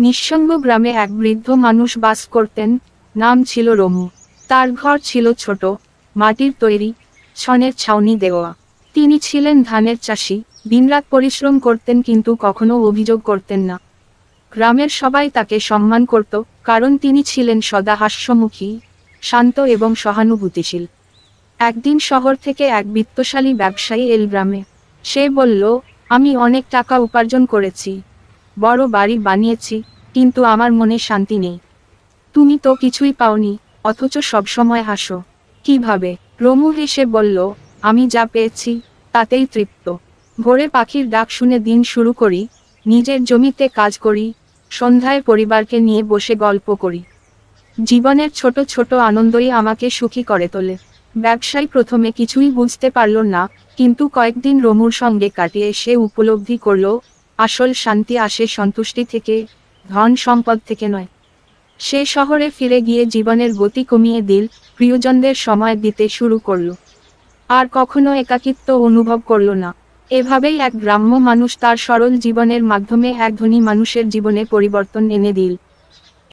নিঃসঙ্গ গ্রামে এক বৃদ্ধ মানুষ বাস করতেন, নাম ছিল রমু। তার ঘর ছিল ছোট, মাটির তৈরি, ছনের ছাউনি দেওয়া। তিনি ছিলেন ধানের চাষি, দিনরাত পরিশ্রম করতেন কিন্তু কখনো অভিযোগ করতেন না। গ্রামের সবাই তাকে সম্মান করত, কারণ তিনি ছিলেন সদা হাস্যমুখী, শান্ত এবং সহানুভূতিশীল। একদিন শহর থেকে এক বিত্তশালী ব্যবসায়ী এল গ্রামে। সে বলল, আমি অনেক টাকা উপার্জন করেছি, বড় বাড়ি বানিয়েছি, কিন্তু আমার মনে শান্তি নেই। তুমি তো কিছুই পাওনি, অথচ সবসময় হাসো, কিভাবে? রমু হেসে বলল, আমি যা পেয়েছি তাতেই তৃপ্ত। ভোরে পাখির ডাক শুনে দিন শুরু করি, নিজের জমিতে কাজ করি, সন্ধ্যায় পরিবারকে নিয়ে বসে গল্প করি। জীবনের ছোট ছোট আনন্দই আমাকে সুখী করে তোলে। ব্যবসায়ী প্রথমে কিছুই বুঝতে পারল না, কিন্তু কয়েকদিন রমুর সঙ্গে কাটিয়ে সে উপলব্ধি করল, আসল শান্তি আসে সন্তুষ্টি থেকে, ধন সম্পদ থেকে নয়। সে শহরে ফিরে গিয়ে জীবনের গতি কমিয়ে দিল, প্রিয়জনদের সময় দিতে শুরু করল। আর কখনো একাকিত্ব অনুভব করল না। এভাবেই এক গ্রাম্য মানুষ তার সরল জীবনের মাধ্যমে এক ধনী মানুষের জীবনে পরিবর্তন এনে দিল।